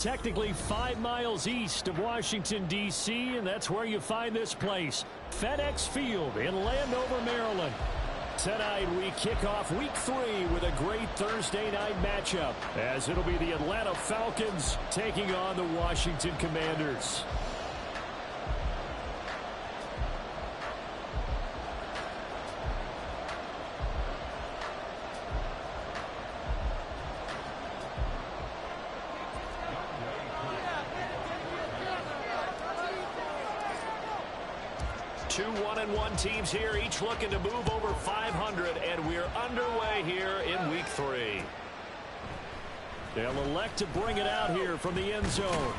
Technically 5 miles east of Washington, D.C., and that's where you find this place, FedEx Field in Landover, Maryland. Tonight we kick off Week 3 with a great Thursday night matchup, as it'll be the Atlanta Falcons taking on the Washington Commanders. Two 1-1 teams here, each looking to move over 500, and we're underway here in Week 3. They'll elect to bring it out here from the end zone.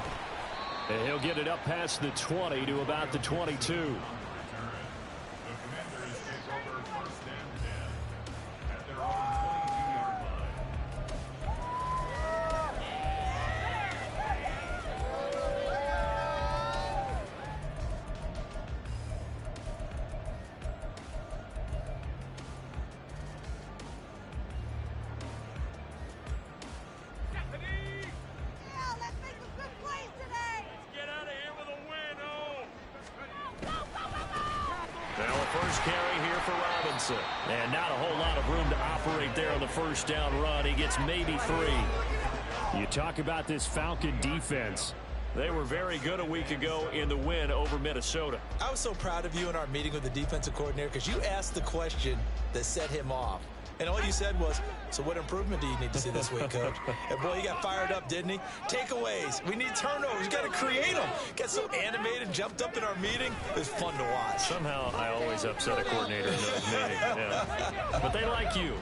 And he'll get it up past the 20 to about the 22. Carry here for Robinson. And not a whole lot of room to operate there on the first down run. He gets maybe 3. You talk about this Falcon defense. They were very good a week ago in the win over Minnesota. I was so proud of you in our meeting with the defensive coordinator because you asked the question that set him off. And all you said was, so what improvement do you need to see this week, Coach? And, boy, he got fired up, didn't he? Takeaways. We need turnovers. You got to create them. Got so animated, jumped up in our meeting. It was fun to watch. Somehow I always upset a coordinator in those meetings. Yeah. But they like you.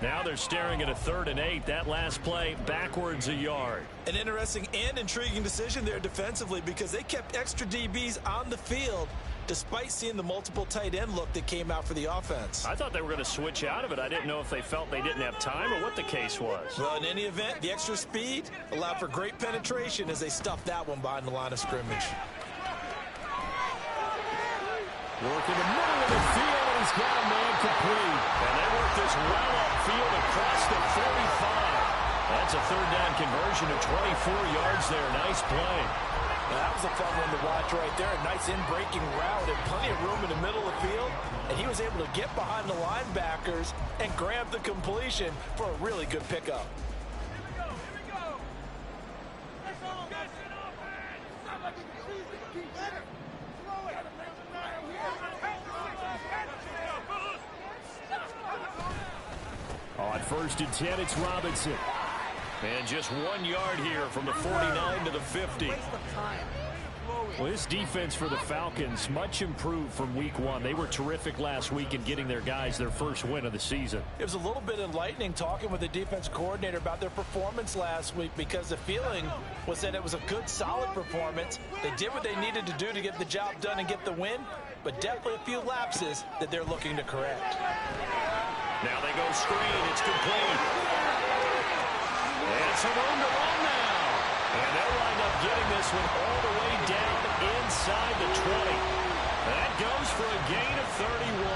Now they're staring at a 3rd and 8. That last play, backwards a yard. An interesting and intriguing decision there defensively because they kept extra DBs on the field despite seeing the multiple tight end look that came out for the offense. I thought they were going to switch out of it. I didn't know if they felt they didn't have time or what the case was. Well, in any event, the extra speed allowed for great penetration as they stuffed that one behind the line of scrimmage. Work in the middle of the field, and he's got a man complete. And they work this well upfield across the 45. That's a 3rd down conversion of 24 yards there. Nice play. Now, that was a fun one to watch right there. A nice in-breaking route and plenty of room in the middle of the field. And he was able to get behind the linebackers and grab the completion for a really good pickup. On 1st and 10, it's Robinson. And just 1 yard here from the 49 to the 50. Well, this defense for the Falcons, much improved from week 1. They were terrific last week in getting their guys their first win of the season. It was a little bit enlightening talking with the defense coordinator about their performance last week because the feeling was that it was a good, solid performance. They did what they needed to do to get the job done and get the win, but definitely a few lapses that they're looking to correct. Now they go screen. It's complete. And some room to run now. And they'll wind up getting this one all the way down inside the 20. That goes for a gain of 31.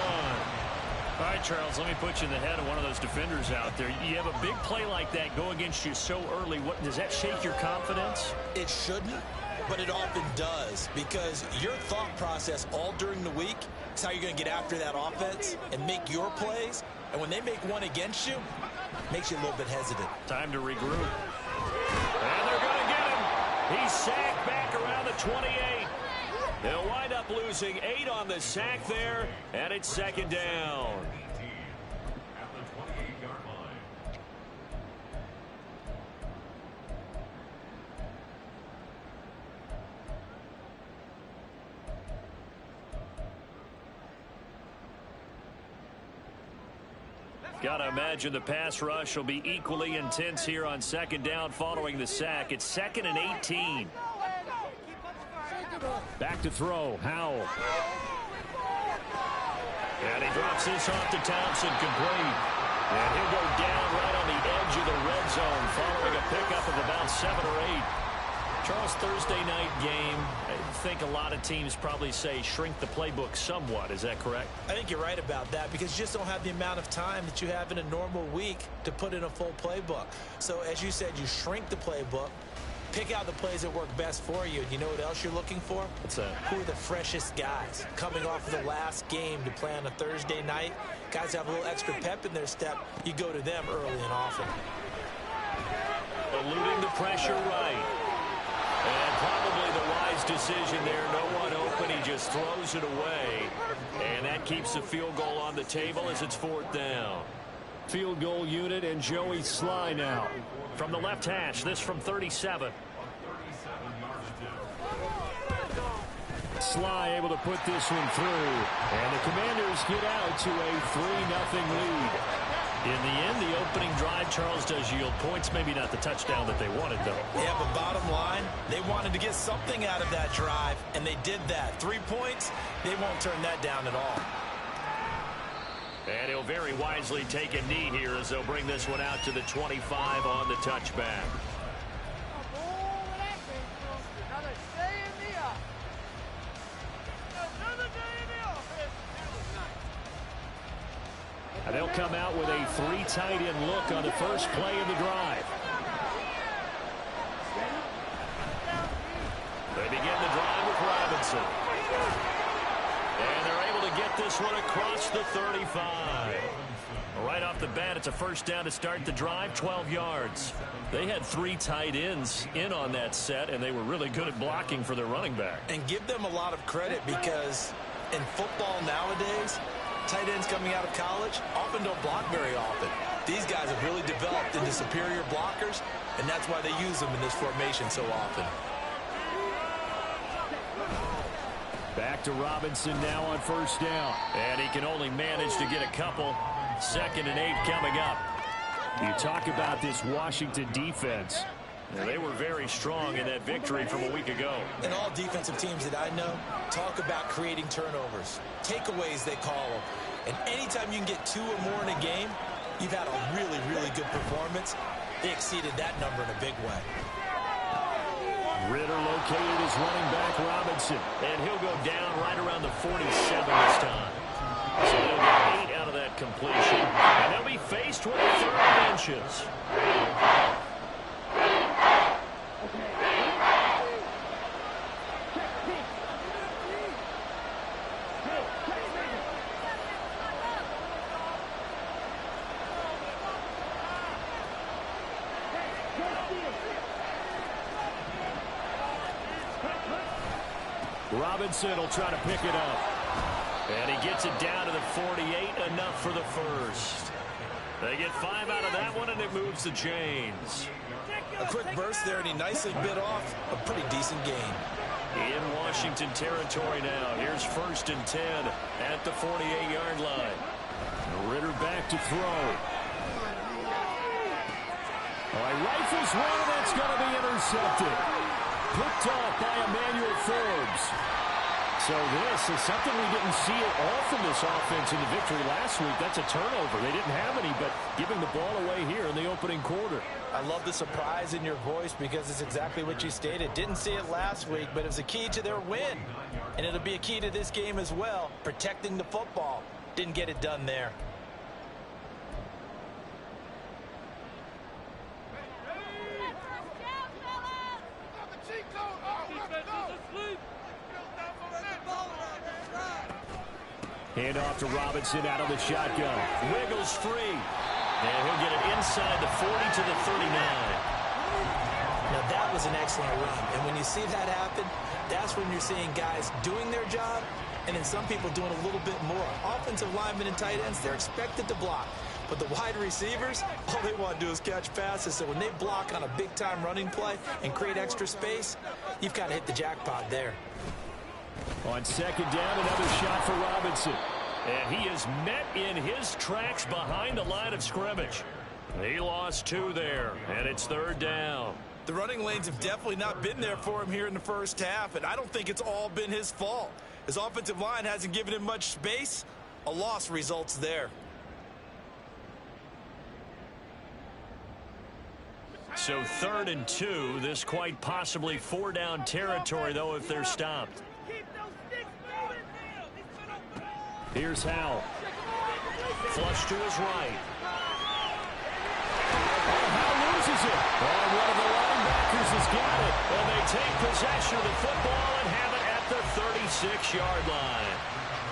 All right, Charles, let me put you in the head of one of those defenders out there. You have a big play like that go against you so early. What does that shake your confidence? It shouldn't, but it often does because your thought process all during the week is how you're going to get after that offense and make your plays. And when they make one against you, it makes you a little bit hesitant. Time to regroup. And they're going to get him. He's sacked back around the 28. They'll wind up losing 8 on the sack there, and it's 2nd down. Gotta imagine the pass rush will be equally intense here on 2nd down following the sack. It's 2nd and 18. Back to throw. Howell. And he drops this off to Thompson, complete. And he'll go down right on the edge of the red zone following a pickup of about 7 or 8. Charles, Thursday night game, I think a lot of teams probably say shrink the playbook somewhat. Is that correct? I think you're right about that because you just don't have the amount of time that you have in a normal week to put in a full playbook. So as you said, you shrink the playbook. Pick out the plays that work best for you. And you know what else you're looking for? What's that? Who are the freshest guys? Coming off of the last game to play on a Thursday night, guys have a little extra pep in their step. You go to them early and often. Eluding the pressure right. And probably the wise decision there. No one open. He just throws it away. And that keeps the field goal on the table as it's 4th down. Field goal unit and Joey Sly now. From the left hash, this from 37. Sly able to put this one through. And the Commanders get out to a 3-0 lead. In the end, the opening drive, Charles, does yield points. Maybe not the touchdown that they wanted, though. Yeah, but bottom line, they wanted to get something out of that drive, and they did that. 3 points, they won't turn that down at all. And he'll very wisely take a knee here as they'll bring this one out to the 25 on the touchback. And they'll come out with a 3 tight end look on the first play of the drive. They begin the drive with Robinson. And they're able to get this one across the 35. Right off the bat, it's a first down to start the drive, 12 yards. They had 3 tight ends in on that set, and they were really good at blocking for their running back. And give them a lot of credit because in football nowadays, tight ends coming out of college often don't block very often. These guys have really developed into superior blockers, and that's why they use them in this formation so often. Back to Robinson now on first down. And he can only manage to get a couple. 2nd and 8 coming up. You talk about this Washington defense. They were very strong in that victory from a week ago. And all defensive teams that I know talk about creating turnovers. Takeaways, they call them. And anytime you can get 2 or more in a game, you've had a really, really good performance. They exceeded that number in a big way. Ritter located his running back, Robinson. And he'll go down right around the 47 this time. So they'll get 8 out of that completion. And they'll be faced with 3rd and inches. Robinson will try to pick it up. And he gets it down to the 48, enough for the first. They get 5 out of that one, and it moves the chains. A quick burst there, and he nicely bit off a pretty decent gain. In Washington territory now. Here's 1st and 10 at the 48-yard line. Ritter back to throw. All right, rifles one, and that's going to be intercepted. Picked off by Emmanuel Forbes. So this is something we didn't see at all from this offense in the victory last week. That's a turnover. They didn't have any, but giving the ball away here in the opening quarter. I love the surprise in your voice because it's exactly what you stated. Didn't see it last week, but it was a key to their win. And it'll be a key to this game as well, protecting the football. Didn't get it done there. Hand off to Robinson out of the shotgun. Wiggles free. And he'll get it inside the 40 to the 39. Now that was an excellent run. And when you see that happen, that's when you're seeing guys doing their job and then some people doing a little bit more. Offensive linemen and tight ends, they're expected to block. But the wide receivers, all they want to do is catch passes. So when they block on a big-time running play and create extra space, you've got to hit the jackpot there. On 2nd down, another shot for Robinson. And he is met in his tracks behind the line of scrimmage. He lost 2 there, and it's 3rd down. The running lanes have definitely not been there for him here in the first half, and I don't think it's all been his fault. His offensive line hasn't given him much space. A loss results there. So 3rd and 2, this quite possibly 4-down territory, though, if they're stopped. Here's Howell. Flush to his right. Howell loses it. And one of the linebackers is got it. And they take possession of the football and have it at the 36-yard line.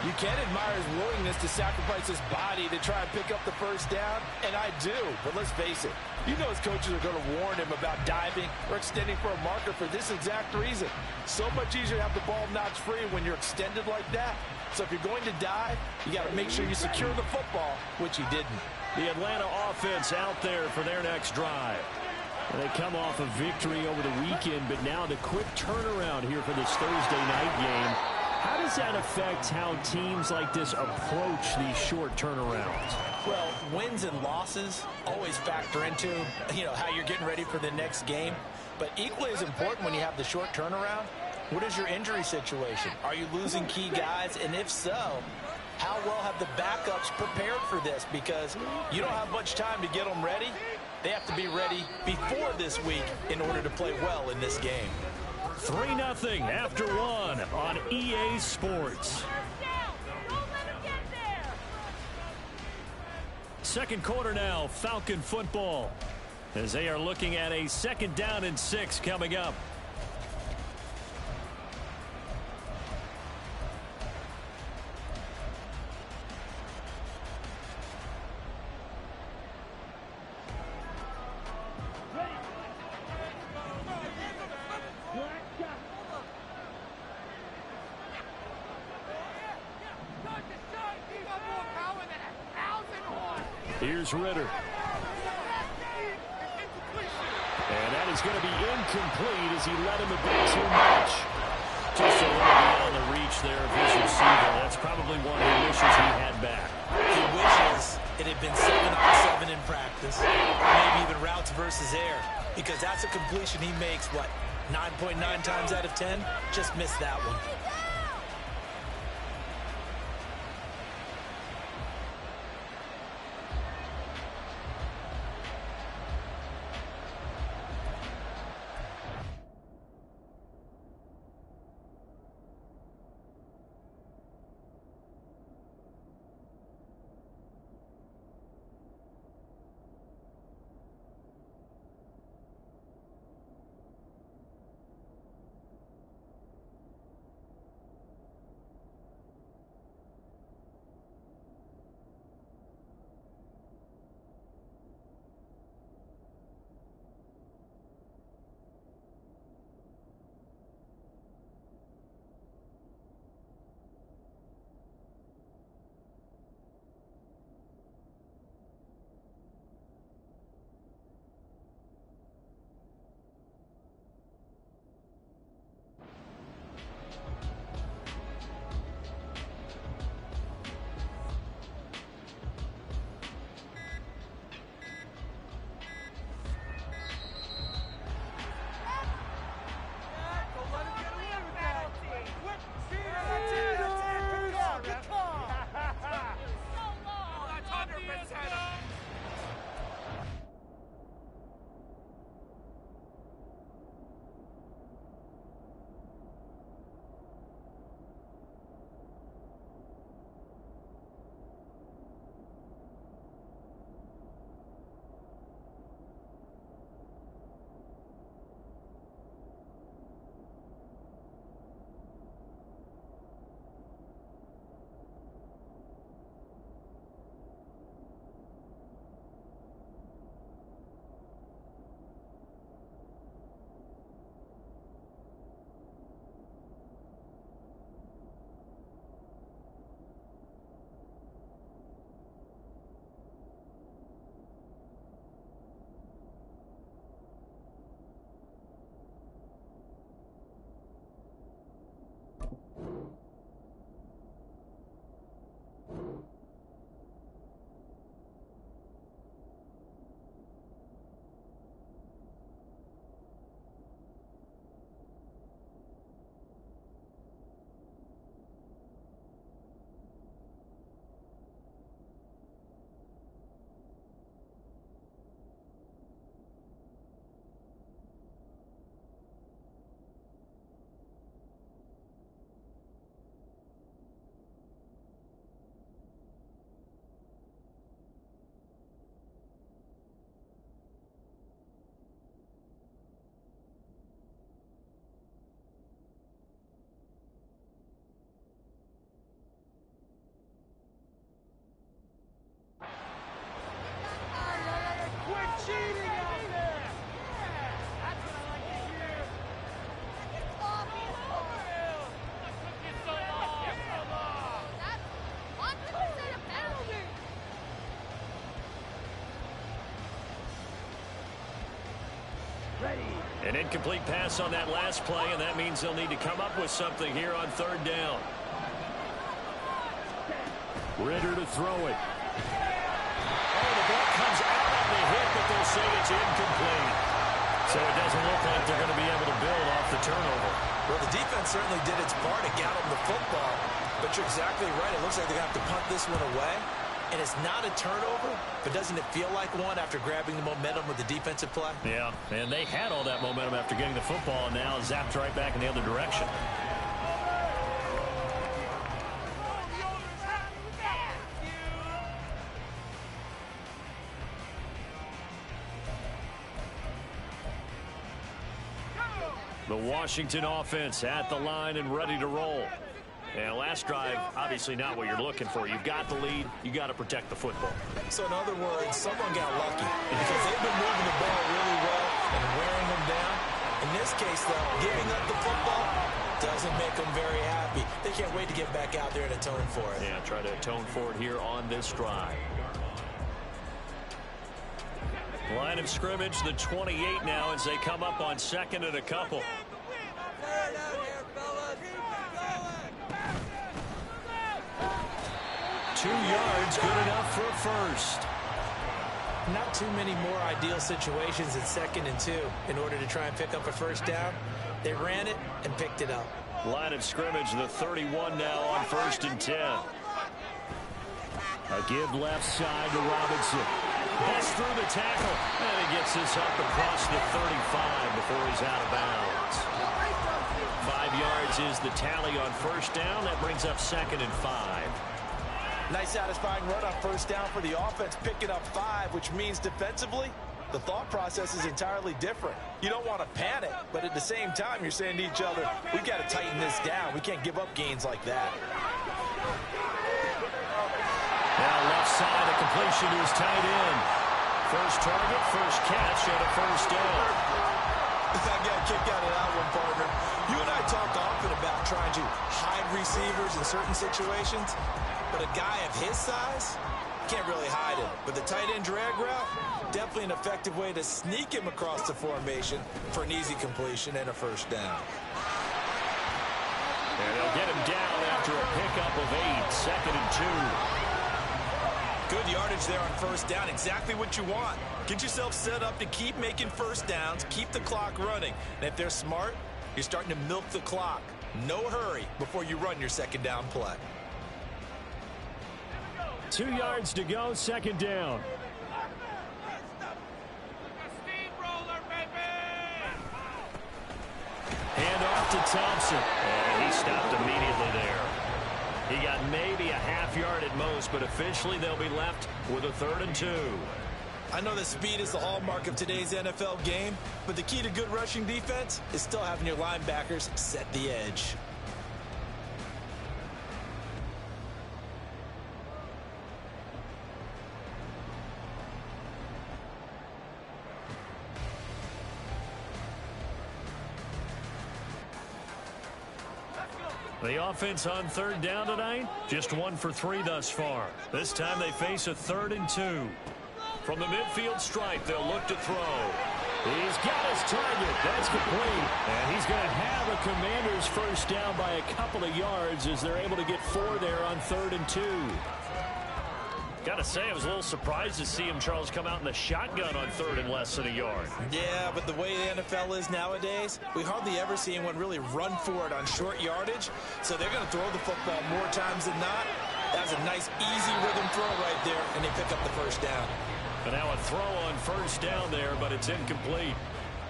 You can admire his willingness to sacrifice his body to try and pick up the first down, and I do. But let's face it, you know his coaches are going to warn him about diving or extending for a marker for this exact reason. So much easier to have the ball notch free when you're extended like that. So if you're going to dive, you got to make sure you secure the football, which he didn't. The Atlanta offense out there for their next drive. And they come off a victory over the weekend, but now the quick turnaround here for this Thursday night game. How does that affect how teams like this approach these short turnarounds? Well, wins and losses always factor into, how you're getting ready for the next game. But equally as important when you have the short turnaround, what is your injury situation? Are you losing key guys? And if so, how well have the backups prepared for this? Because you don't have much time to get them ready. They have to be ready before this week in order to play well in this game. 3-0 after one on EA Sports. Second quarter now, Falcon football, as they are looking at a 2nd down and 6 coming up. Here's Ritter. And that is going to be incomplete as he let him a bit too much. Just a little beyond the reach there of his receiver. That's probably one he wishes he had back. He wishes it had been 7-on-7 in practice, maybe even routes versus air, because that's a completion he makes, 9.9 times out of 10? Just missed that one. An incomplete pass on that last play, and that means they'll need to come up with something here on third down. Ritter to throw it. Oh, the ball comes out on the hit, but they'll say it's incomplete. So it doesn't look like they're going to be able to build off the turnover. Well, the defense certainly did its part to get them the football, but you're exactly right. It looks like they're going to have to punt this one away. And it's not a turnover, but doesn't it feel like one after grabbing the momentum with the defensive play? Yeah, and they had all that momentum after getting the football, and now zapped right back in the other direction. The Washington offense at the line and ready to roll. And last drive, obviously not what you're looking for. You've got the lead. You got to protect the football. So in other words, someone got lucky because they've been moving the ball really well and wearing them down. In this case, though, giving up the football doesn't make them very happy. They can't wait to get back out there and atone for it. Yeah, try to atone for it here on this drive. Line of scrimmage, the 28 now as they come up on second and a couple. 2 yards, good enough for a first. Not too many more ideal situations in 2nd and 2 in order to try and pick up a first down. They ran it and picked it up. Line of scrimmage, the 31 now on 1st and 10. A give left side to Robinson. Best through the tackle, and he gets this up across the 35 before he's out of bounds. 5 yards is the tally on first down. That brings up 2nd and 5. Nice satisfying run on first down for the offense, picking up 5, which means defensively, the thought process is entirely different. You don't want to panic, but at the same time, you're saying to each other, we've got to tighten this down. We can't give up gains like that. Now left side, a completion to his tight end. First target, first catch, and a first down. I got a kick out of that one, partner. You and I talk often about trying to hide receivers in certain situations, but a guy of his size can't really hide it. But the tight end drag route, definitely an effective way to sneak him across the formation for an easy completion and a first down. And they'll get him down after a pickup of 8, 2nd and 2. Good yardage there on first down. Exactly what you want. Get yourself set up to keep making first downs, keep the clock running. And if they're smart, you're starting to milk the clock. No hurry before you run your second down play. 2 yards to go, 2nd down. Hand off to Thompson. And he stopped immediately there. He got maybe a half yard at most, but officially they'll be left with a 3rd and 2. I know that speed is the hallmark of today's NFL game, but the key to good rushing defense is still having your linebackers set the edge. The offense on 3rd down tonight, just 1 for 3 thus far. This time they face a 3rd and 2. From the midfield stripe, they'll look to throw. He's got his target. That's complete. And he's going to have a Commander's first down by a couple of yards as they're able to get 4 there on 3rd and 2. Got to say, I was a little surprised to see him, Charles, come out in the shotgun on 3rd and less than a yard. Yeah, but the way the NFL is nowadays, we hardly ever see anyone really run for it on short yardage. So they're going to throw the football more times than not. That's a nice, easy rhythm throw right there, and they pick up the first down. But now a throw on first down there, but it's incomplete.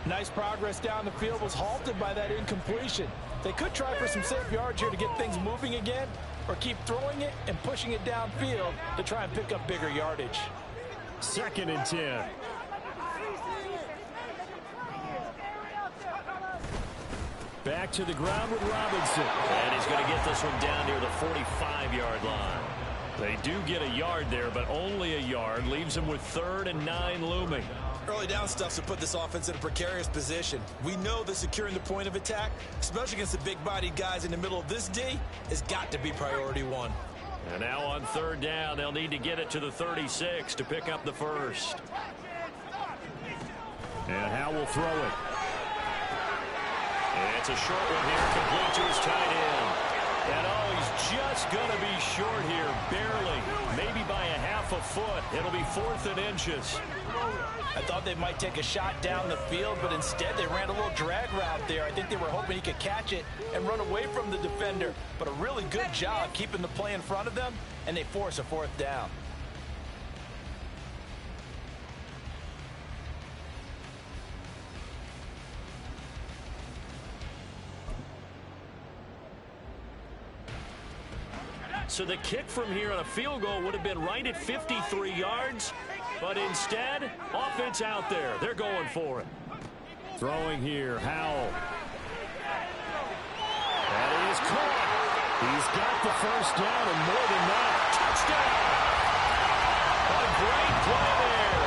Nice progress down the field was halted by that incompletion. They could try for some safe yards here to get things moving again, or keep throwing it and pushing it downfield to try and pick up bigger yardage. 2nd and 10. Back to the ground with Robinson. And he's going to get this one down near the 45-yard line. They do get a yard there, but only a yard. Leaves them with 3rd and 9 looming. Early down stuff to put this offense in a precarious position. We know that securing the point of attack, especially against the big-bodied guys in the middle of this D, has got to be priority 1. And now on 3rd down, they'll need to get it to the 36 to pick up the first. And Howe will throw it. It's a short one here, complete to his tight end. And oh, he's just going to be short here, barely. Maybe by a half a foot. It'll be 4th and inches. I thought they might take a shot down the field, but instead they ran a little drag route there. I think they were hoping he could catch it and run away from the defender. But a really good job keeping the play in front of them, and they force a 4th down. So the kick from here on a field goal would have been right at 53 yards. But instead, offense out there. They're going for it. Throwing here, Howell. That is caught. He's got the first down and more than that. Touchdown! A great play there.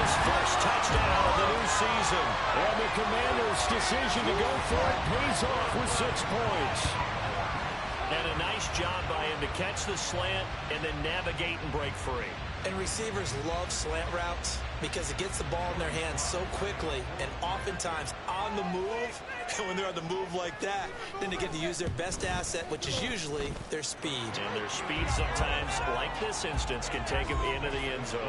His first touchdown of the new season. And the Commanders' decision to go for it pays off with 6 points. And a nice job by him to catch the slant and then navigate and break free. And receivers love slant routes because it gets the ball in their hands so quickly and oftentimes on the move. And when they're on the move like that, then they get to use their best asset, which is usually their speed. And their speed sometimes, like this instance, can take them into the end zone.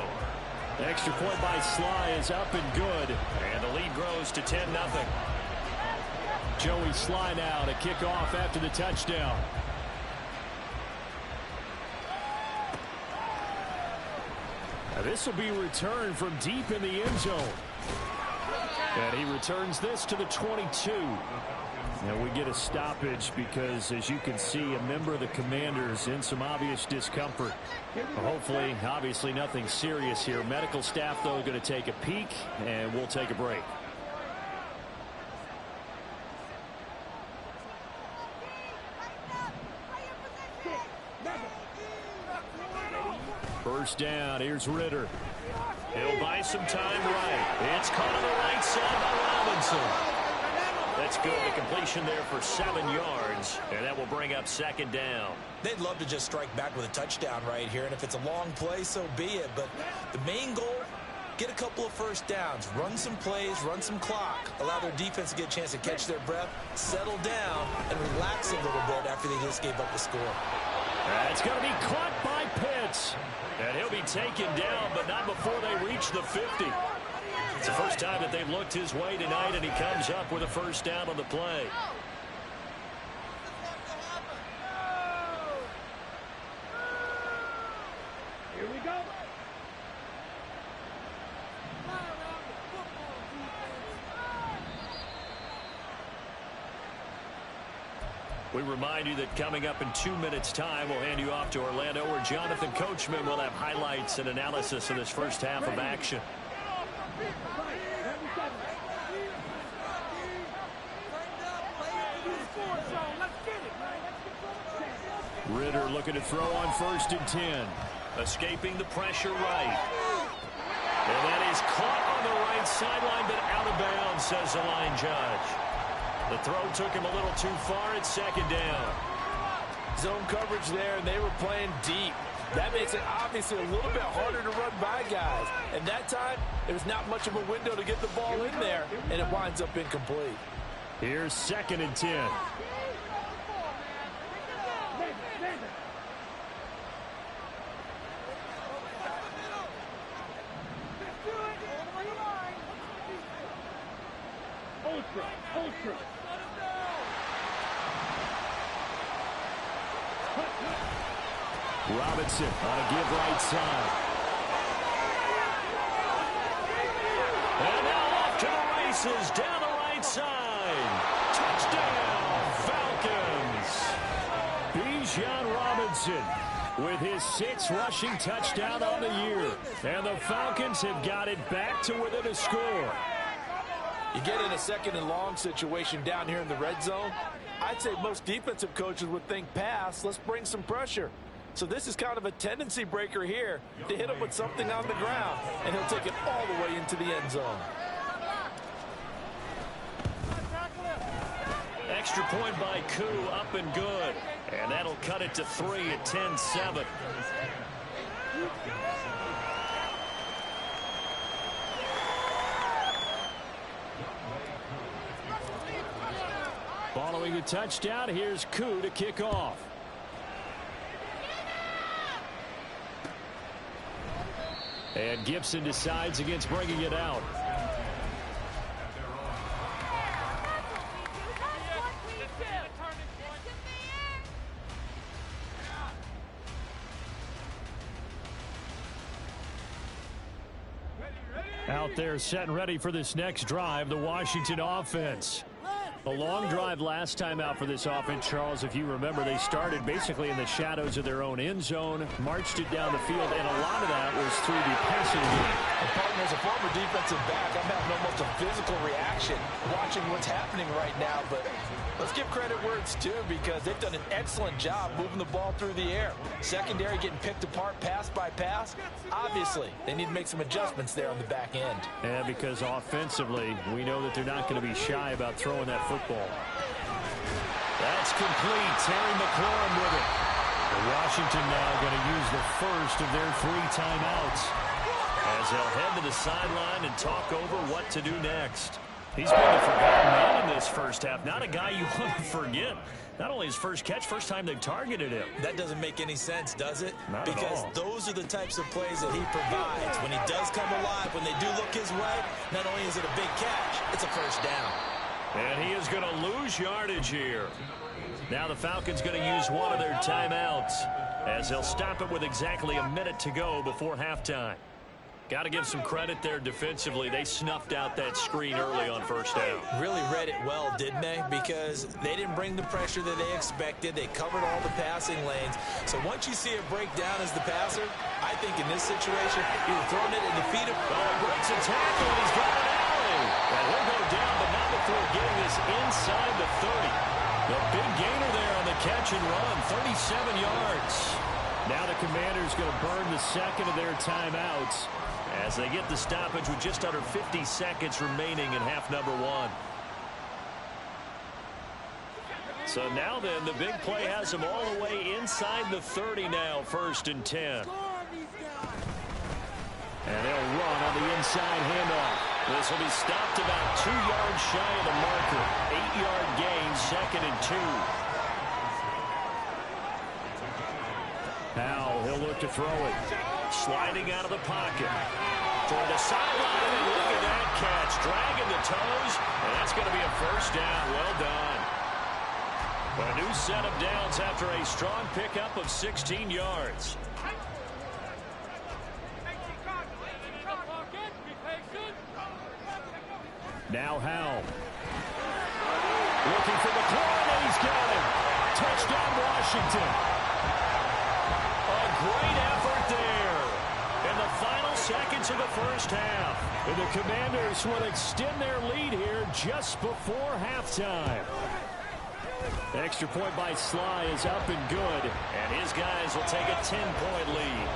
The extra point by Sly is up and good. And the lead grows to 10-0. Joey Sly now to kick off after the touchdown. Now this will be returned from deep in the end zone. And he returns this to the 22. And we get a stoppage because, as you can see, a member of the Commanders in some obvious discomfort. Hopefully, obviously nothing serious here. Medical staff, though, going to take a peek, and we'll take a break. First down, here's Ritter. He'll buy some time right. It's caught on the right side by Robinson. That's good. The completion there for 7 yards, and that will bring up 2nd down. They'd love to just strike back with a touchdown right here, and if it's a long play, so be it. But the main goal, get a couple of first downs, run some plays, run some clock, allow their defense to get a chance to catch their breath, settle down, and relax a little bit after they just gave up the score. It's going to be caught by Pitts. And he'll be taken down, but not before they reach the 50. It's the first time that they've looked his way tonight, and he comes up with a first down on the play. Here we go. We remind you that coming up in 2 minutes' time, we'll hand you off to Orlando, where Jonathan Coachman will have highlights and analysis of this first half of action. Ritter looking to throw on 1st and 10. Escaping the pressure right. And that is caught on the right sideline, but out of bounds, says the line judge. The throw took him a little too far at 2nd down. Zone coverage there, and they were playing deep. That makes it obviously a little bit harder to run by guys. And that time, there was not much of a window to get the ball in there, and it winds up incomplete. Here's 2nd and 10. Robinson on a give right side. And now off to the races down the right side. Touchdown, Falcons. Bijan Robinson with his 6th rushing touchdown on the year. And the Falcons have got it back to within a score. You get in a 2nd and long situation down here in the red zone, I'd say most defensive coaches would think pass, let's bring some pressure. So this is kind of a tendency breaker here to hit him with something on the ground, and he'll take it all the way into the end zone. Extra point by Koo, up and good. And that'll cut it to 3 at 10-7. Following the touchdown, here's Koo to kick off. And Gibson decides against bringing it out. Out there set and ready for this next drive, the Washington offense. A long drive last time out for this offense, Charles. If you remember, they started basically in the shadows of their own end zone, marched it down the field, and a lot of that was through the passing game. Partner, as a former defensive back, I'm having almost a physical reaction watching what's happening right now. But let's give credit where it's due, because they've done an excellent job moving the ball through the air. Secondary getting picked apart pass by pass. Obviously, they need to make some adjustments there on the back end. And because offensively, we know that they're not going to be shy about throwing that football. That's complete. Terry McLaurin with it. Washington now going to use the first of their 3 timeouts as they'll head to the sideline and talk over what to do next. He's been the forgotten man in this first half. Not a guy you want to forget. Not only his first catch, first time they've targeted him. That doesn't make any sense, does it? Not because at all. Those are the types of plays that he provides. When he does come alive, when they do look his way, not only is it a big catch, it's a first down. And he is going to lose yardage here. Now the Falcons going to use one of their timeouts as they'll stop it with exactly a minute to go before halftime. Got to give some credit there defensively. They snuffed out that screen early on first down. Really read it well, didn't they? Because they didn't bring the pressure that they expected. They covered all the passing lanes. So once you see a breakdown as the passer, I think in this situation, you're throwing it in the feet of... Oh, breaks a tackle, and he's got an alley. And he'll go down, but not before getting this inside the 30. The big gainer there on the catch and run, 37 yards. Now the Commanders going to burn the second of their timeouts as they get the stoppage with just under 50 seconds remaining in half number 1. So now then, the big play has them all the way inside the 30 now, 1st and 10. And they'll run on the inside handoff. This will be stopped about 2 yards shy of the marker. 8-yard gain, 2nd and 2. Now he'll look to throw it. Sliding out of the pocket. Toward the sideline, and look at that catch. Dragging the toes, and that's going to be a first down. Well done. A new set of downs after a strong pickup of 16 yards. Now Howell. Looking for McLaurin, and he's got him. Touchdown, Washington. A great effort there in the final seconds of the first half. And the Commanders will extend their lead here just before halftime. Extra point by Sly is up and good, and his guys will take a 10-point lead.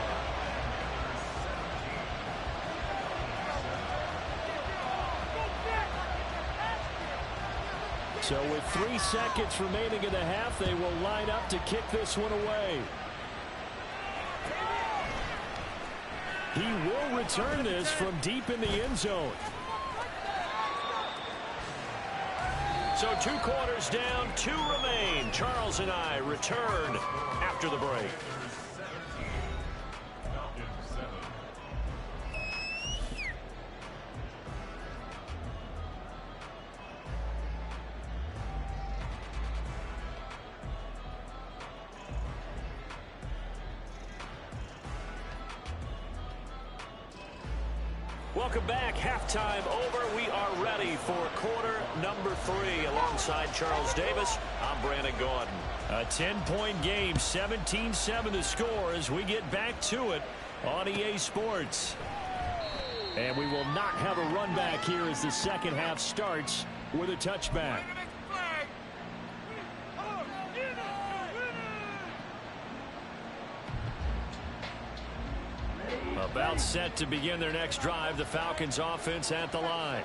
So with 3 seconds remaining in the half, they will line up to kick this one away. He will return this from deep in the end zone. So 2 quarters down, 2 remain. Charles and I return after the break. Welcome back. Halftime over. We are ready for quarter number 3 alongside Charles Davis. I'm Brandon Gaudin. A 10-point game, 17-7 the score as we get back to it on EA Sports. And we will not have a run back here as the second half starts with a touchback. About set to begin their next drive, the Falcons offense at the line.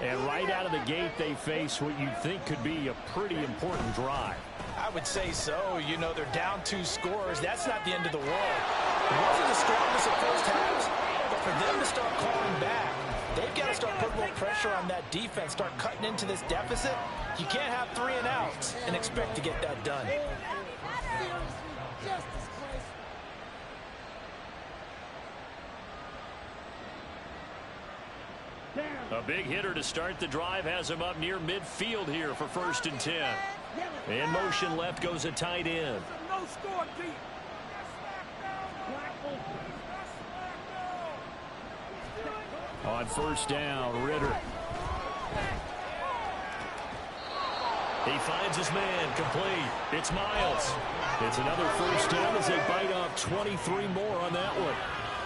And right out of the gate, they face what you'd think could be a pretty important drive. I would say so. You know, they're down 2 scores. That's not the end of the world. It wasn't the strongest of first halves, but for them to start calling back, They've got to start putting a little pressure on that defense, start cutting into this deficit. You can't have 3 and outs and expect to get that done. A big hitter to start the drive has him up near midfield here for 1st and 10. In motion left goes a tight end. No score, Pete. On 1st down, Ritter. He finds his man, complete. It's Miles. It's another 1st down as they bite off 23 more on that one.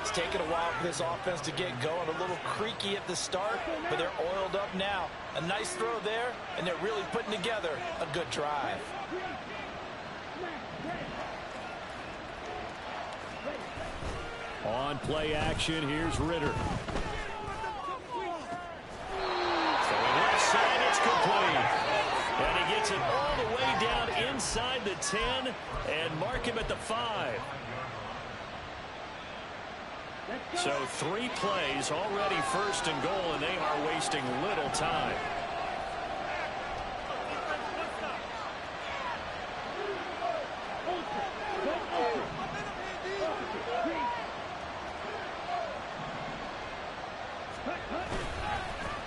It's taken a while for this offense to get going. A little creaky at the start, but they're oiled up now. A nice throw there, and they're really putting together a good drive. On play action, here's Ritter. Throwing left side, it's complete. And he gets it all the way down inside the 10 and mark him at the 5. So 3 plays already 1st and goal, and they are wasting little time.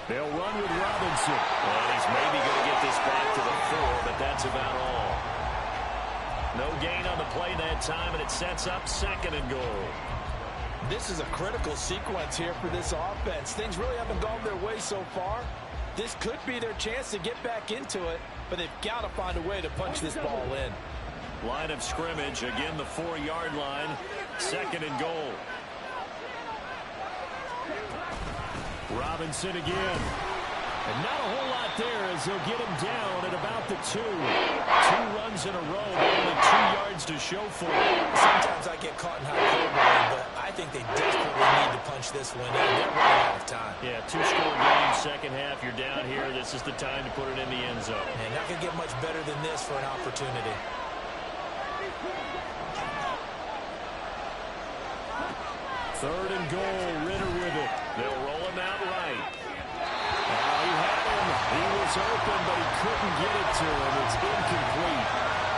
They'll run with Robinson. And he's maybe going to get this back to the 4, but that's about all. No gain on the play that time, and it sets up 2nd and goal. This is a critical sequence here for this offense. Things really haven't gone their way so far. This could be their chance to get back into it, but they've got to find a way to punch this ball in. Line of scrimmage, again the 4-yard line, 2nd and goal. Robinson again. And not a whole lot there as they'll get him down at about the 2. 2 runs in a row, but only 2 yards to show for it. Sometimes I get caught in hyperbole, but I think they desperately need to punch this one in. They're running out of time. Yeah, 2-score game, second half. You're down here. This is the time to put it in the end zone. And not going to get much better than this for an opportunity. 3rd and goal, Ritter with it. They'll roll him out right. He had him. He was open, but he couldn't get it to him. It's incomplete.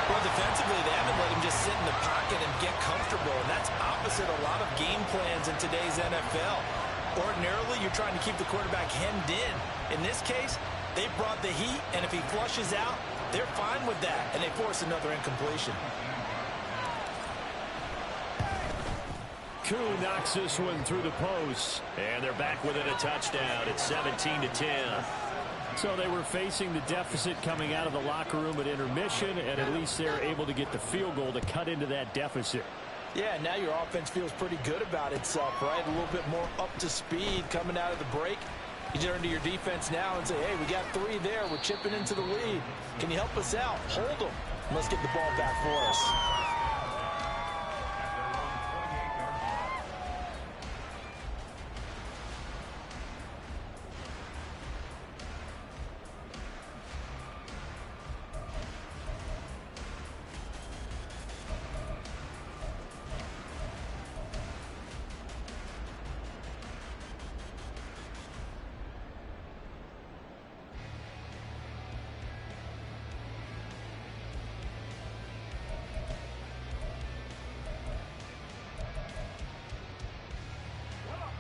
Well, defensively, they haven't let him just sit in the pocket and get comfortable, and that's opposite a lot of game plans in today's NFL. Ordinarily, you're trying to keep the quarterback hemmed in. In this case, they brought the heat, and if he flushes out, they're fine with that, and they force another incompletion. Koo knocks this one through the post, and they're back within a touchdown. It's 17-10. So they were facing the deficit coming out of the locker room at intermission, and at least they're able to get the field goal to cut into that deficit. Yeah, now your offense feels pretty good about itself, right? A little bit more up to speed coming out of the break. You turn to your defense now and say, hey, we got 3 there. We're chipping into the lead. Can you help us out? Hold them. Let's get the ball back for us.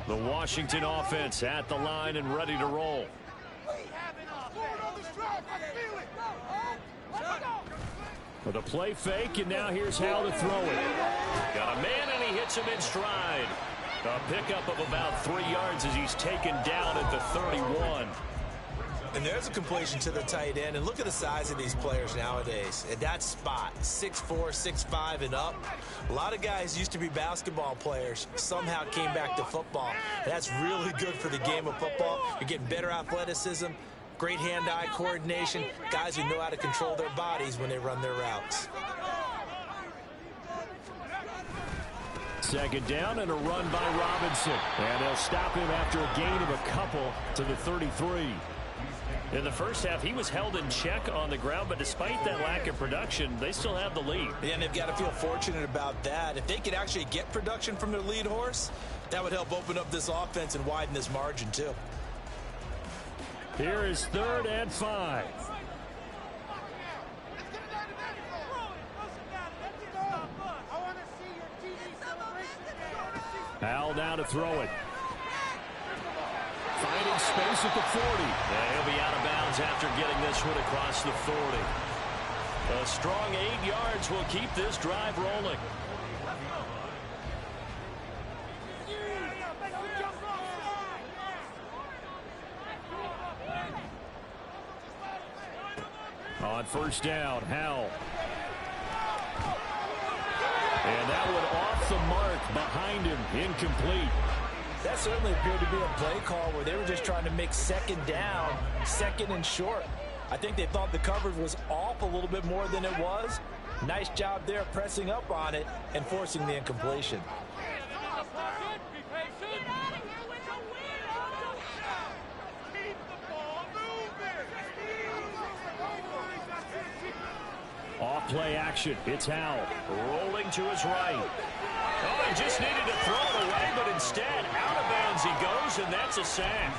The Washington offense at the line and ready to roll. With a play fake, and now here's how to throw it. Got a man, and he hits him in stride. A pickup of about 3 yards as he's taken down at the 31. And there's a completion to the tight end. And look at the size of these players nowadays. At that spot, 6'4", 6'5", and up. A lot of guys used to be basketball players. Somehow came back to football. And that's really good for the game of football. You're getting better athleticism, great hand-eye coordination, guys who know how to control their bodies when they run their routes. 2nd down and a run by Robinson. And they'll stop him after a gain of a couple to the 33. In the first half, he was held in check on the ground, but despite that lack of production, they still have the lead. Yeah, and they've got to feel fortunate about that. If they could actually get production from their lead horse, that would help open up this offense and widen this margin, too. Here is 3rd and 5. Howell now to throw it. Finding space at the 40. Yeah, he'll be out of bounds after getting this one across the 40. A strong 8 yards will keep this drive rolling. On 1st down, Howell. And that one off the mark behind him, incomplete. That certainly appeared to be a play call where they were just trying to make 2nd down, 2nd and short. I think they thought the coverage was off a little bit more than it was. Nice job there pressing up on it and forcing the incompletion. Off play action. It's Howell. Rolling to his right. Oh, he just needed to throw it away, but instead, out of bounds he goes, and that's a sack.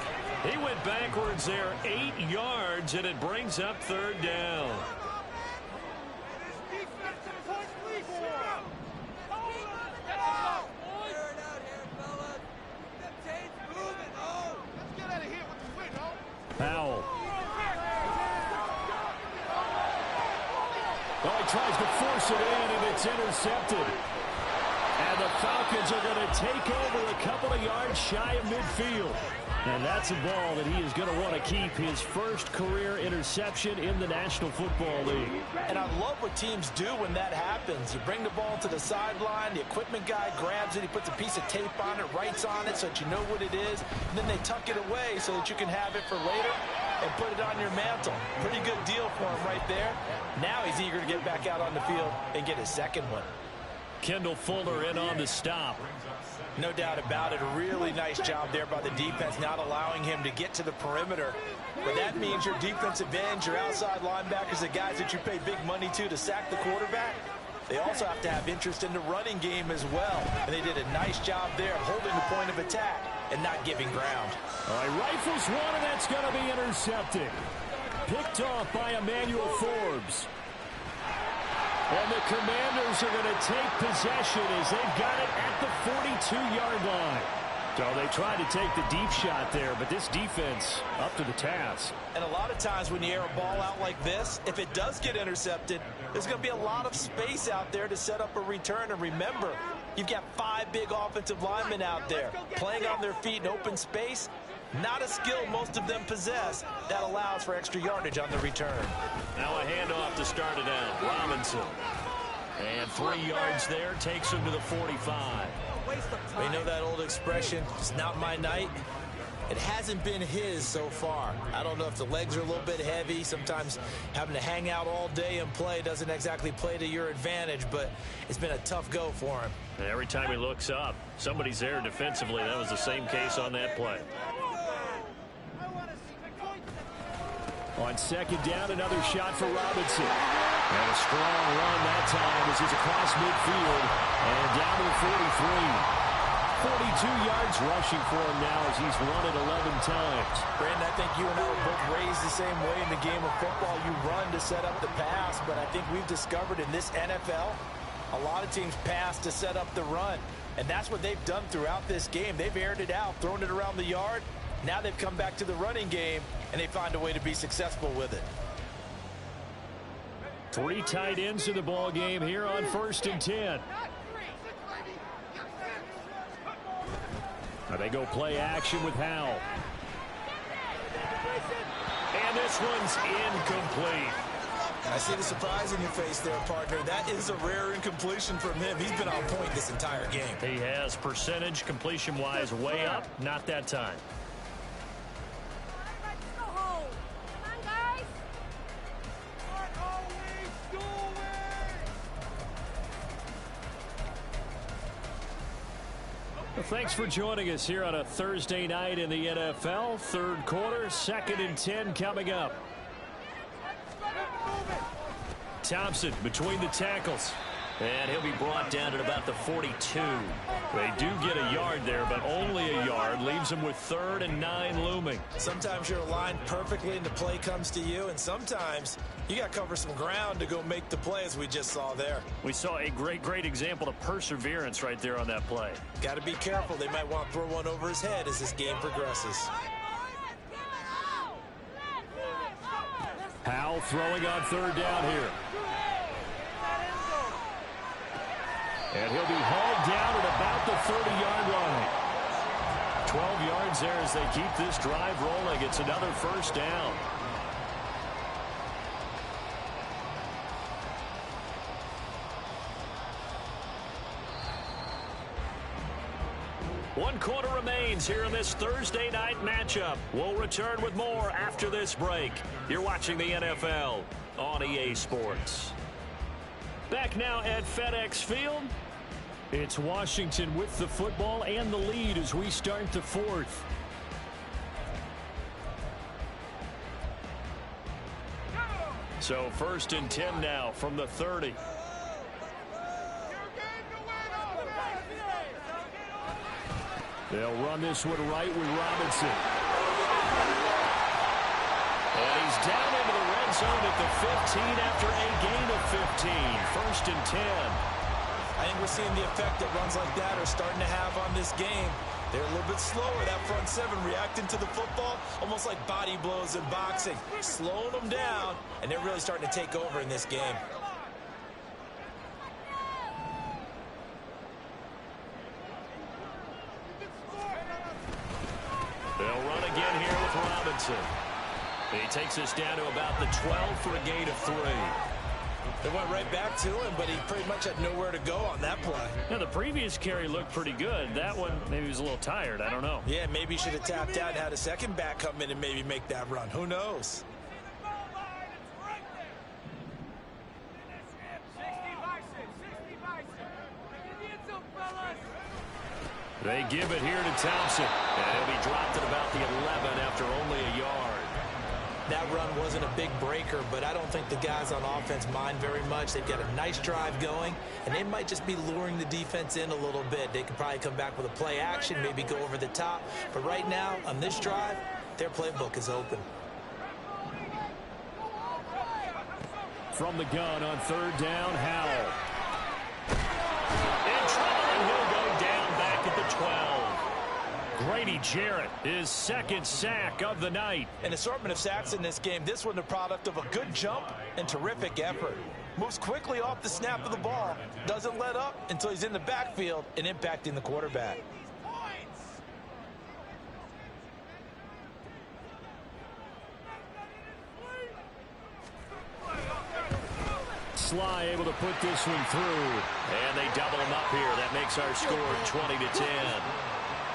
He went backwards there 8 yards, and it brings up 3rd down. Howell. Oh, he tries to force it in, and it's intercepted. And the Falcons are going to take over a couple of yards shy of midfield. And that's a ball that he is going to want to keep, his first career interception in the National Football League. And I love what teams do when that happens. You bring the ball to the sideline, the equipment guy grabs it, he puts a piece of tape on it, writes on it so that you know what it is, and then they tuck it away so that you can have it for later and put it on your mantle. Pretty good deal for him right there. Now he's eager to get back out on the field and get his 2nd one. Kendall Fuller in on the stop. No doubt about it. A really nice job there by the defense, not allowing him to get to the perimeter. But that means your defensive ends, your outside linebackers, the guys that you pay big money to sack the quarterback, they also have to have interest in the running game as well. And they did a nice job there holding the point of attack and not giving ground. All right, rifles one, and that's going to be intercepted. Picked off by Emmanuel Forbes. And the Commanders are going to take possession as they've got it at the 42-yard line. So they tried to take the deep shot there, but this defense up to the task. And a lot of times when you air a ball out like this, if it does get intercepted, there's going to be a lot of space out there to set up a return. And remember, you've got 5 big offensive linemen out there playing on their feet in open space. Not a skill most of them possess that allows for extra yardage on the return. Now a handoff to start it out. Robinson. And 3 yards there takes him to the 45. We know that old expression, it's not my night. It hasn't been his so far. I don't know if the legs are a little bit heavy. Sometimes having to hang out all day and play doesn't exactly play to your advantage, but it's been a tough go for him. Every time he looks up, somebody's there defensively. That was the same case on that play. On 2nd down, another shot for Robinson. And a strong run that time as he's across midfield and down to the 43. 42 yards rushing for him now as he's run it 11 times. Brandon, I think you and I were both raised the same way in the game of football. You run to set up the pass, but I think we've discovered in this NFL, a lot of teams pass to set up the run. And that's what they've done throughout this game. They've aired it out, thrown it around the yard. Now they've come back to the running game, and they find a way to be successful with it. 3 tight ends in the ball game here on 1st and 10. Now they go play action with Howell. And this one's incomplete. I see the surprise in your face there, partner. That is a rare incompletion from him. He's been on point this entire game. He has percentage completion-wise way up. Not that time. Well, thanks for joining us here on a Thursday night in the NFL. 3rd quarter, 2nd and 10 coming up. Thompson between the tackles. And he'll be brought down at about the 42. They do get a yard there, but only a yard. Leaves them with 3rd and 9 looming. Sometimes you're aligned perfectly and the play comes to you, and sometimes you got to cover some ground to go make the play, as we just saw there. We saw a great example of perseverance right there on that play. Got to be careful. They might want to throw one over his head as this game progresses. Howell throwing on 3rd down here. And he'll be hauled down at about the 30-yard line. 12 yards there as they keep this drive rolling. It's another 1st down. One quarter remains here in this Thursday night matchup. We'll return with more after this break. You're watching the NFL on EA Sports. Back now at FedEx Field. It's Washington with the football and the lead as we start the 4th. So 1st and 10 now from the 30. They'll run this one right with Robinson. And he's down into the red zone at the 15 after a gain of 15. 1st and 10. I think we're seeing the effect that runs like that are starting to have on this game. They're a little bit slower, that front 7, reacting to the football, almost like body blows in boxing. Slowing them down, and they're really starting to take over in this game. They'll run again here with Robinson. He takes us down to about the 12 for a gain of 3. They went right back to him, but he pretty much had nowhere to go on that play. Now, the previous carry looked pretty good. That one, maybe he was a little tired. I don't know. Yeah, maybe he should have tapped out and had a second back come in and maybe make that run. Who knows? They give it here to Thompson. And he'll be dropped at about the 11 after only a yard. That run wasn't a big breaker, but I don't think the guys on offense mind very much. They've got a nice drive going, and they might just be luring the defense in a little bit. They could probably come back with a play action, maybe go over the top. But right now, on this drive, their playbook is open. From the gun on 3rd down, Howell. In trouble, and he'll go down back at the 12. Grady Jarrett, his 2nd sack of the night. An assortment of sacks in this game. This one the product of a good jump and terrific effort. Moves quickly off the snap of the ball. Doesn't let up until he's in the backfield and impacting the quarterback. Sly able to put this one through. And they double him up here. That makes our score 20-10.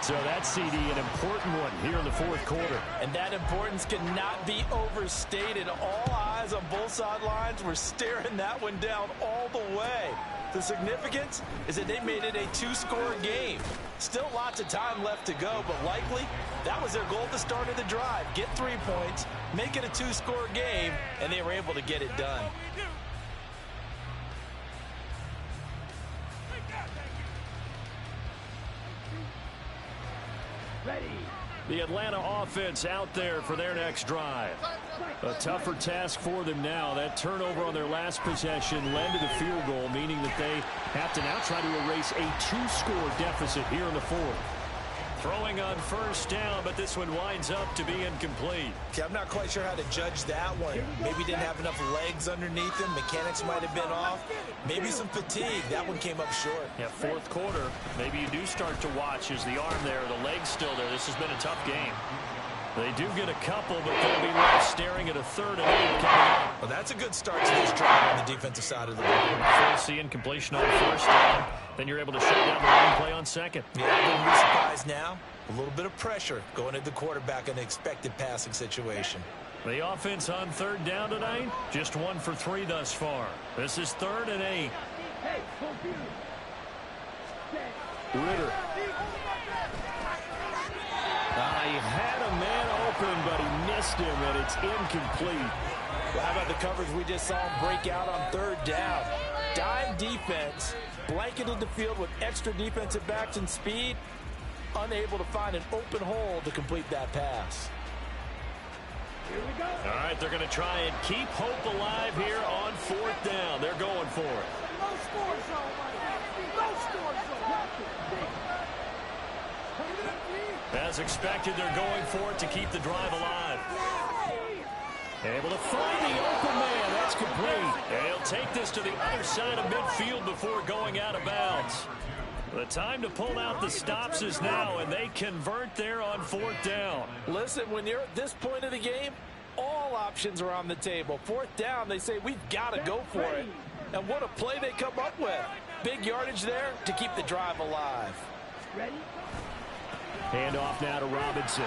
So that CD, an important one here in the 4th quarter. And that importance cannot be overstated. All eyes on both sidelines were staring that one down all the way. The significance is that they made it a 2-score game. Still lots of time left to go, but likely that was their goal at the start of the drive. Get 3 points, make it a 2-score game, and they were able to get it done. The Atlanta offense out there for their next drive. A tougher task for them now. That turnover on their last possession led to the field goal, meaning that they have to now try to erase a 2-score deficit here in the 4th. Throwing on 1st down, but this one winds up to be incomplete. Okay, I'm not quite sure how to judge that one. Maybe didn't have enough legs underneath him. Mechanics might have been off. Maybe some fatigue. That one came up short. Yeah, 4th quarter. Maybe you do start to watch as the arm there, the leg's still there. This has been a tough game. They do get a couple, but they'll be left staring at a 3rd and 8 coming up. Well, that's a good start to this drive on the defensive side of the ball. First, the incompletion on 1st down. Then you're able to shut down the running play on 2nd. Yeah, I wouldn't be surprised now. A little bit of pressure going at the quarterback in an expected passing situation. The offense on 3rd down tonight, just 1 for 3 thus far. This is 3rd and 8. Ritter. He had a man open, but he missed him, and it's incomplete. Well, how about the coverage we just saw him break out on third down? Dime defense, blanketed the field with extra defensive backs and speed, unable to find an open hole to complete that pass. Here we go. All right, they're going to try and keep hope alive here on fourth down. They're going for it. No score zone, no score zone. As expected, they're going for it to keep the drive alive. Able to find the open man. That's complete. And he'll take this to the other side of midfield before going out of bounds. The time to pull out the stops is now, and they convert there on fourth down. Listen, when you're at this point of the game, all options are on the table. Fourth down, they say, we've got to go for it. And what a play they come up with. Big yardage there to keep the drive alive. Ready? Hand off now to Robinson.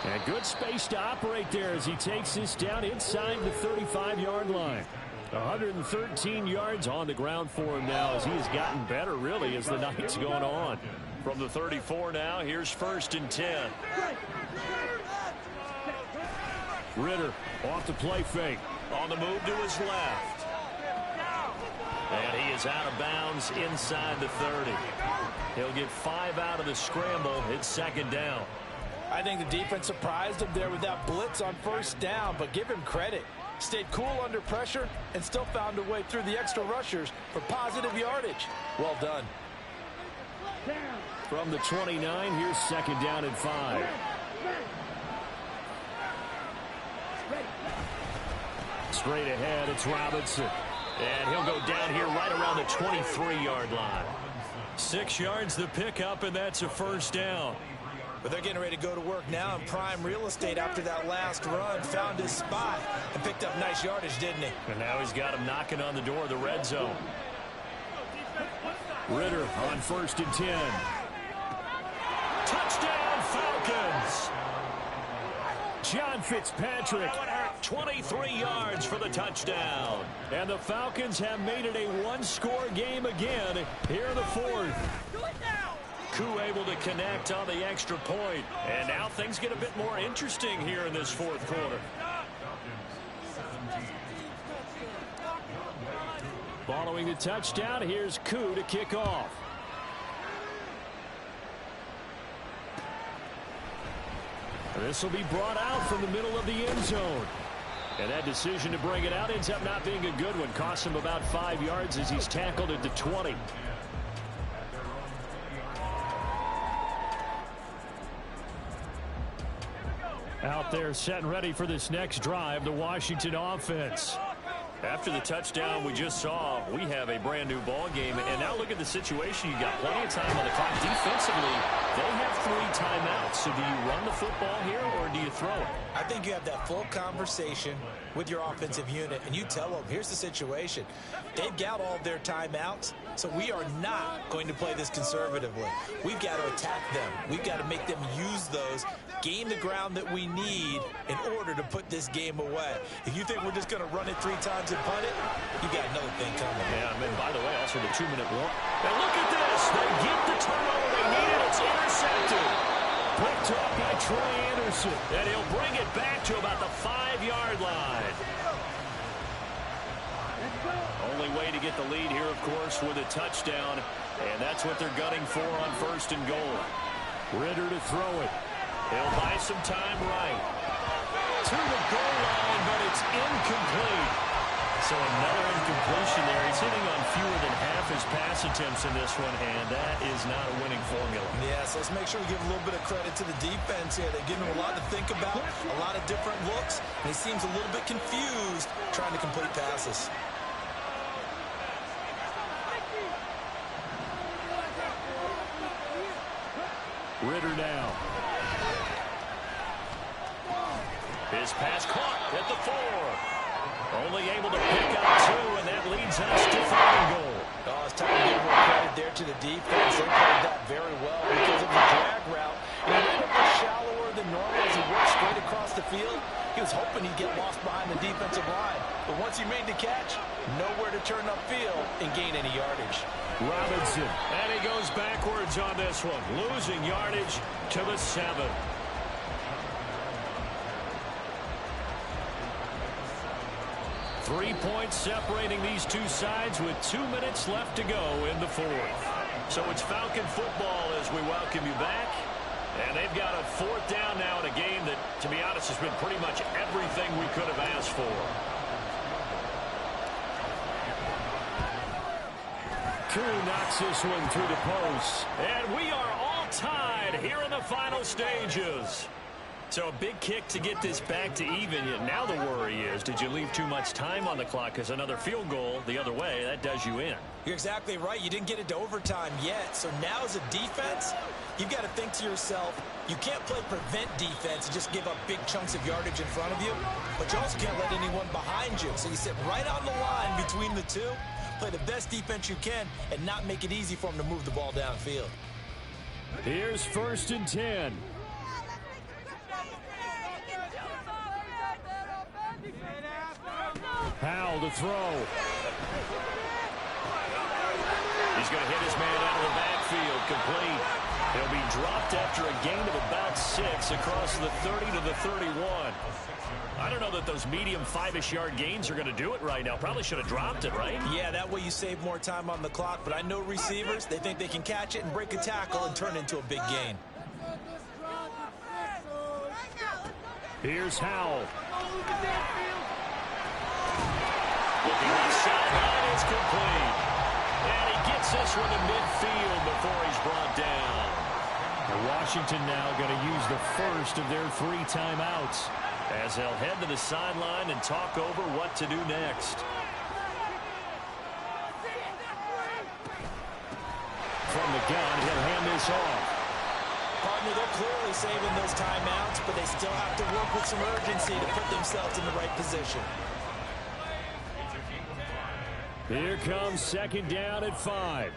And good space to operate there as he takes this down inside the 35-yard line. 113 yards on the ground for him now as he has gotten better, really, as the night's going on. From the 34 now, here's 1st and 10. Ritter off the play fake. On the move to his left. And he is out of bounds inside the 30. He'll get 5 out of the scramble. It's 2nd down. I think the defense surprised him there with that blitz on 1st down, but give him credit. Stayed cool under pressure and still found a way through the extra rushers for positive yardage. Well done. From the 29, here's 2nd down and 5. Straight ahead, it's Robinson. And he'll go down here right around the 23-yard line. 6 yards the pickup, and that's a 1st down. But they're getting ready to go to work now in prime real estate after that last run. Found his spot and picked up nice yardage, didn't he? And now he's got him knocking on the door of the red zone. Ritter on 1st and 10. Touchdown, Falcons! John Fitzpatrick, 23 yards for the touchdown. And the Falcons have made it a one-score game again here in the 4th. Koo able to connect on the extra point. And now things get a bit more interesting here in this 4th quarter. Following the touchdown, here's Koo to kick off. This will be brought out from the middle of the end zone. And that decision to bring it out ends up not being a good one. Cost him about 5 yards as he's tackled at the 20. Out there set and ready for this next drive, the Washington offense. After the touchdown we just saw, we have a brand new ball game. And now look at the situation. You got plenty of time on the clock. Defensively, they have 3 timeouts. So do you run the football here or do you throw it? I think you have that full conversation with your offensive unit, and you tell them, here's the situation. They've got all their timeouts, so we are not going to play this conservatively. We've got to attack them. We've got to make them use those, gain the ground that we need in order to put this game away. If you think we're just going to run it 3 times and punt it, you got another thing coming. Yeah, and by the way, also the 2-minute warning. And look at this. They get the turnover they needed. It's intercepted. Picked up by Troy Anderson. And he'll bring it back to about the 5-yard line. Only way to get the lead here, of course, with a touchdown. And that's what they're gunning for on 1st and goal. Ritter to throw it. He'll buy some time right. To the goal line, but it's incomplete. So another incompletion there. He's hitting on fewer than half his pass attempts in this one, and that is not a winning formula. Yeah, so let's make sure we give a little bit of credit to the defense here. They're giving him a lot to think about, a lot of different looks, and he seems a little bit confused trying to complete passes. Ritter now. His pass caught at the 4. Only able to pick up 2, and that leads us to 3rd and goal. Oh, it's time to give more credit there to the defense. They played that very well because of the drag route. And he ran a bit shallower than normal as he worked straight across the field. He was hoping he'd get lost behind the defensive line. But once he made the catch, nowhere to turn upfield and gain any yardage. Robinson, and he goes backwards on this one, losing yardage to the 7. 3 points separating these two sides with 2 minutes left to go in the fourth. So it's Falcon football as we welcome you back. And they've got a fourth down now in a game that, to be honest, has been pretty much everything we could have asked for. Koo knocks this one through the post. And we are all tied here in the final stages. So a big kick to get this back to even. Yet now the worry is, did you leave too much time on the clock? Because another field goal the other way, that does you in. You're exactly right. You didn't get it to overtime yet. So now as a defense, you've got to think to yourself, you can't play prevent defense and just give up big chunks of yardage in front of you. But you also can't let anyone behind you. So you sit right on the line between the two, play the best defense you can, and not make it easy for them to move the ball downfield. Here's 1st and 10. Powell to throw. He's going to hit his man out of the backfield, complete. He'll be dropped after a gain of about 6 across the 30 to the 31. I don't know that those medium 5-ish yard gains are going to do it right now. Probably should have dropped it, right? Yeah, that way you save more time on the clock. But I know receivers, they think they can catch it and break a tackle and turn it into a big gain. Here's Howell. Looking on the sideline, it's complete. And he gets this one to midfield before he's brought down. And Washington now going to use the first of their 3 timeouts as they'll head to the sideline and talk over what to do next. From the gun, he'll hand this off. Partner, they're clearly saving those timeouts, but they still have to work with some urgency to put themselves in the right position. Here comes 2nd down at 5.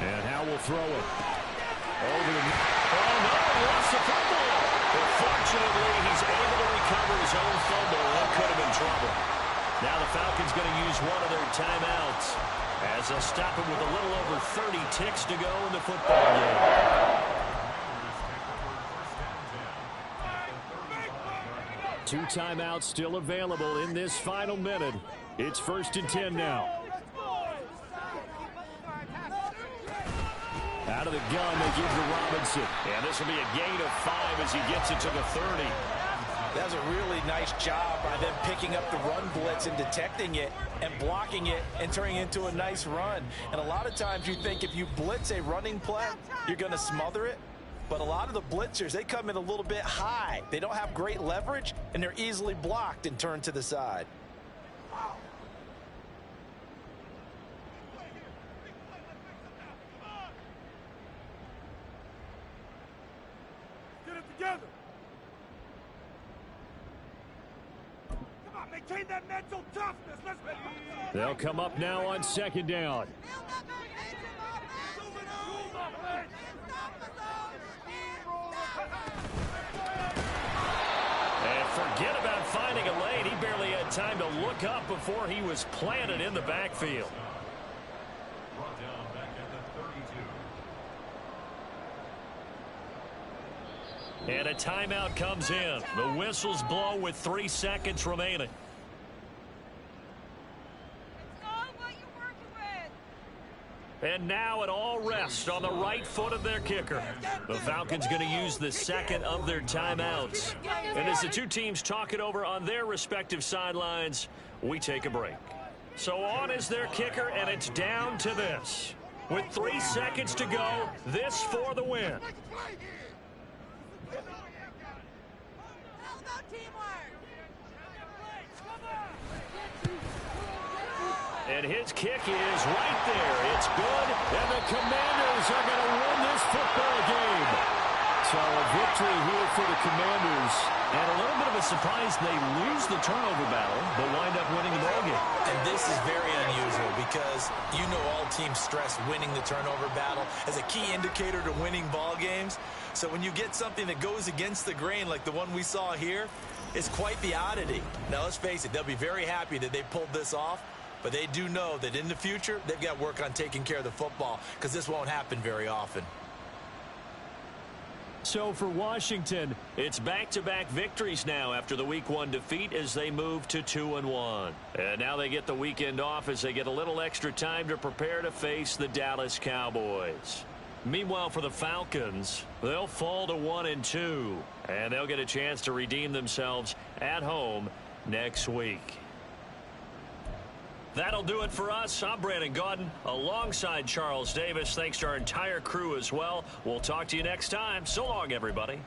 And Howell will throw it. Over the... Oh, no, he lost the fumble. But fortunately, he's able to recover his own fumble. That could have been trouble. Now the Falcons going to use one of their timeouts as they'll stop him with a little over 30 ticks to go in the football game. Two timeouts still available in this final minute. It's 1st and 10 now. Out of the gun, they give to Robinson. And this will be a gain of 5 as he gets it to the 30. That was a really nice job by them picking up the run blitz and detecting it and blocking it and turning it into a nice run. And a lot of times you think if you blitz a running play, you're going to smother it. But a lot of the blitzers, they come in a little bit high. They don't have great leverage, and they're easily blocked and turned to the side. Get it together. Come on, maintain that mental toughness. Let's go. They'll come up now on 2nd down. And forget about finding a lane. He barely had time to look up before he was planted in the backfield. And a timeout comes in. The whistles blow with 3 seconds remaining. And now it all rests on the right foot of their kicker. The Falcons going to use the 2nd of their timeouts. And as the two teams talk it over on their respective sidelines, we take a break. So on is their kicker, and it's down to this. With 3 seconds to go, this for the win. And his kick is right there. It's good, and the Commanders are going to win this football game. So a victory here for the Commanders. And a little bit of a surprise, they lose the turnover battle, but wind up winning the ball game. And this is very unusual because you know all teams stress winning the turnover battle as a key indicator to winning ball games. So when you get something that goes against the grain like the one we saw here, It's quite the oddity. Now, let's face it, they'll be very happy that they pulled this off, but they do know that in the future, they've got to work on taking care of the football because this won't happen very often. So for Washington, it's back-to-back victories now after the Week 1 defeat as they move to 2-1. And now they get the weekend off as they get a little extra time to prepare to face the Dallas Cowboys. Meanwhile, for the Falcons, they'll fall to 1-2, and they'll get a chance to redeem themselves at home next week. That'll do it for us. I'm Brandon Gaudin alongside Charles Davis. Thanks to our entire crew as well. We'll talk to you next time. So long, everybody.